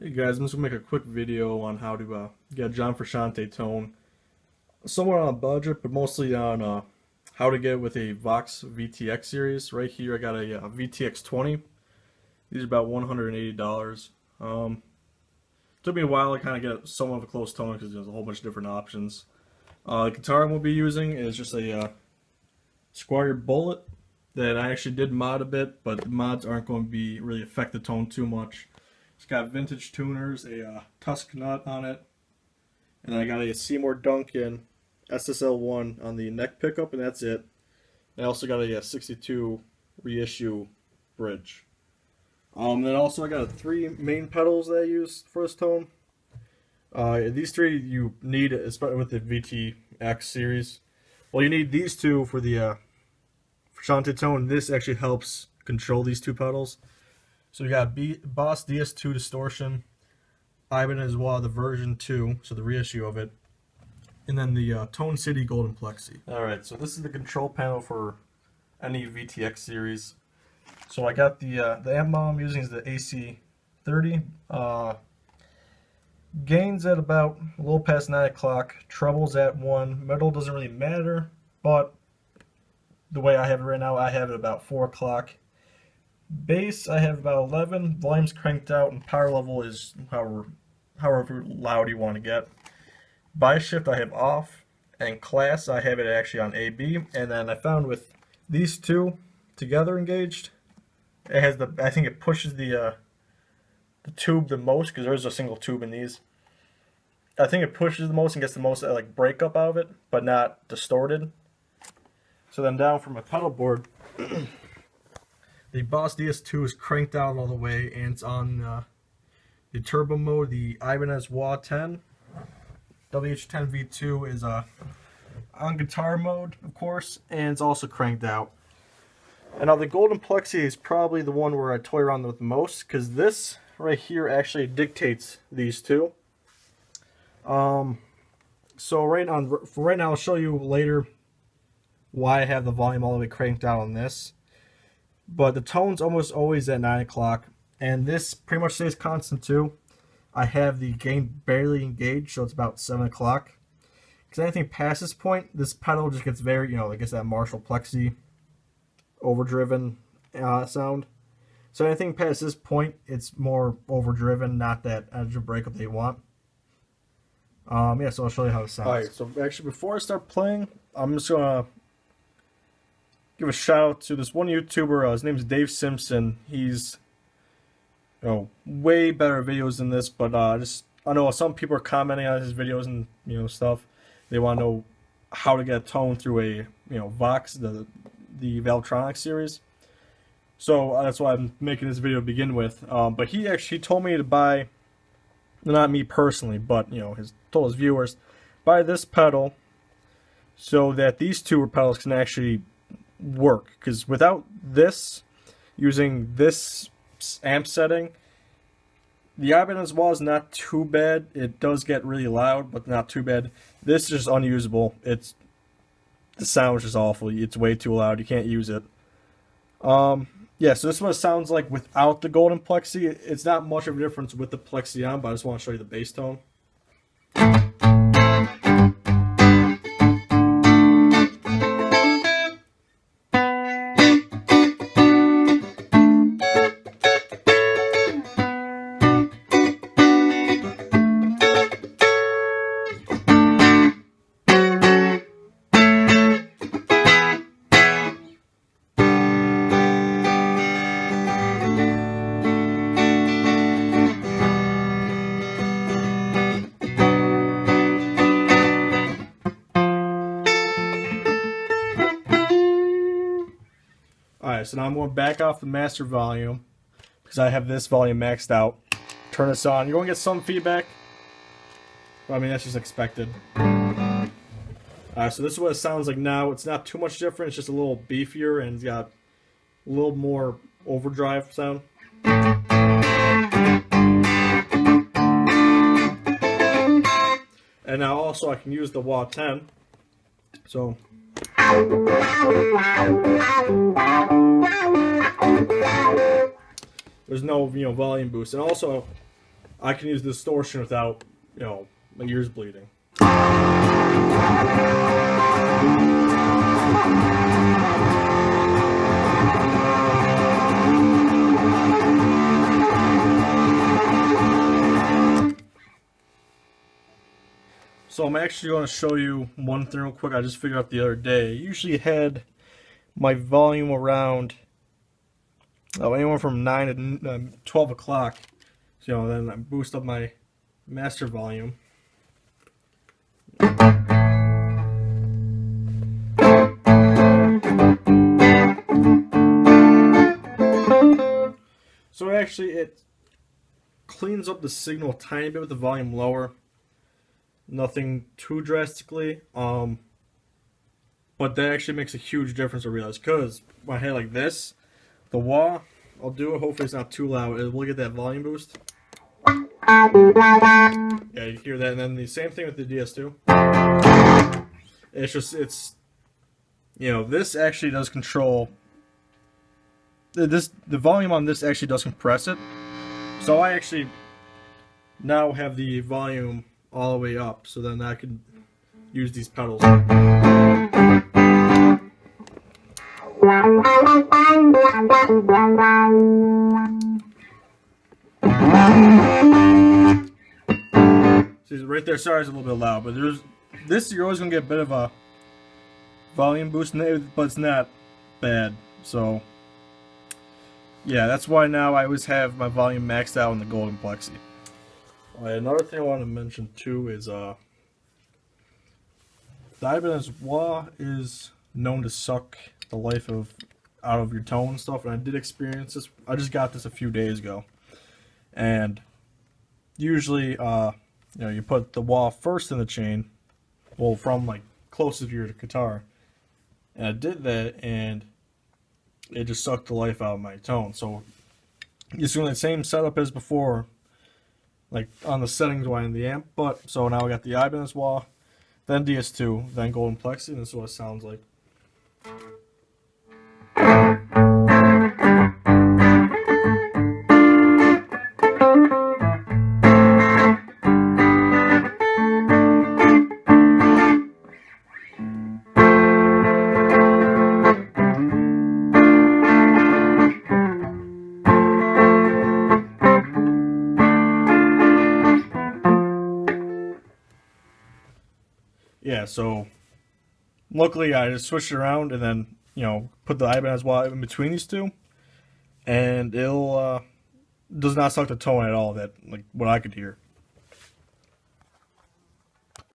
Hey guys, I'm just gonna make a quick video on how to get a John Frusciante tone, somewhat on a budget, but mostly on how to get it with a Vox VTX series. Right here, I got a VTX20. These are about $180. Took me a while to kind of get somewhat of a close tone because there's a whole bunch of different options. The guitar I'm gonna be using is just a Squire Bullet that I actually did mod a bit, but the mods aren't going to be really affect the tone too much. It's got vintage tuners, a Tusk nut on it, and I got a Seymour Duncan SSL1 on the neck pickup, and that's it. I also got a 62 reissue bridge. Then also I got three main pedals that I use for this tone. These three you need, especially with the VT20X series. Well, you need these two for the Frusciante tone. This actually helps control these two pedals. So we got Boss DS2 Distortion, Ibanez Wah, the version 2, so the reissue of it, and then the Tone City Golden Plexi. Alright, so this is the control panel for any VTX series. So I got the amp model I'm using is the AC30. Gains at about a little past 9 o'clock, trebles at 1, middle doesn't really matter, but the way I have it right now, I have it about 4 o'clock. Bass I have about 11, volume's cranked out, and power level is however loud you want to get. Bias shift I have off, and class I have it actually on AB, and then I found with these two together engaged, it has I think it pushes the tube the most, because there's a single tube in these. I think it pushes the most and gets the most like breakup out of it, but not distorted. So then down from my pedal board, the Boss DS2 is cranked out all the way, and it's on the turbo mode. The Ibanez Wah 10 WH10 V2 is on guitar mode, of course, and it's also cranked out. And now the Golden Plexi is probably the one where I toy around with the most, because this right here actually dictates these two. So right now I'll show you later why I have the volume all the way cranked out on this. But the tone's almost always at 9 o'clock, and this pretty much stays constant too. I have the gain barely engaged, so it's about 7 o'clock. Because anything past this point, this pedal just gets very, I guess that Marshall Plexi overdriven sound. So anything past this point, it's more overdriven, not that edge of breakup they want. Yeah, so I'll show you how it sounds. Alright, so actually before I start playing, I'm just going to give a shout out to this one YouTuber. His name is Dave Simpson. He's way better videos than this, but I know some people are commenting on his videos and stuff. They want to know how to get a tone through a Vox, the Valtronic series. So that's why I'm making this video to begin with. But he actually told me to buy, not me personally, but told his viewers, buy this pedal so that these two pedals can actually work, because without this, using this amp setting, the Ibanez Wah is not too bad. It does get really loud, but not too bad. This is just unusable. The sound is just awful. It's way too loud. You can't use it. Yeah, so this is what it sounds like without the Golden Plexi. It's not much of a difference with the Plexi on, but I just want to show you the bass tone. Alright, so now I'm going to back off the master volume because I have this volume maxed out. Turn this on. You're going to get some feedback. But, I mean, that's just expected. Alright, so this is what it sounds like now. It's not too much different. It's just a little beefier, and it's got a little more overdrive sound. And now also I can use the Wah 10. So there's no volume boost, and also I can use distortion without, you know, my ears bleeding. So I'm actually going to show you one thing real quick I just figured out the other day. I usually had my volume around anywhere from 9 to 12 o'clock. So, you know, then I boost up my master volume. So actually it cleans up the signal a tiny bit with the volume lower. Nothing too drastically, but that actually makes a huge difference, I realize, because when I hit like this, the wah, I'll do it, hopefully it's not too loud, it will get that volume boost. Yeah, you hear that, and then the same thing with the DS2. It's, you know, this actually does control, the volume on this actually does compress it, so I actually now have the volume all the way up, so then I can use these pedals. See, right there, sorry it's a little bit loud, but there's this, you're always gonna get a bit of a volume boost, but it's not bad. So yeah, that's why now I always have my volume maxed out in the Golden Plexi. Another thing I want to mention too is the Ibanez wah is known to suck the life out of your tone and stuff, and I did experience this. I just got this a few days ago, and usually you know, you put the wah first in the chain, well, from like closest to your guitar, and I did that, and it just sucked the life out of my tone. So it's doing the same setup as before, like on the settings wise in the amp, but so now I got the Ibanez wah, then DS2, then Golden Plexi, and this is what it sounds like. Yeah, so luckily I just switched it around and then, you know, put the Ibanez wah in between these two, and it'll does not suck the tone at all, that like what I could hear.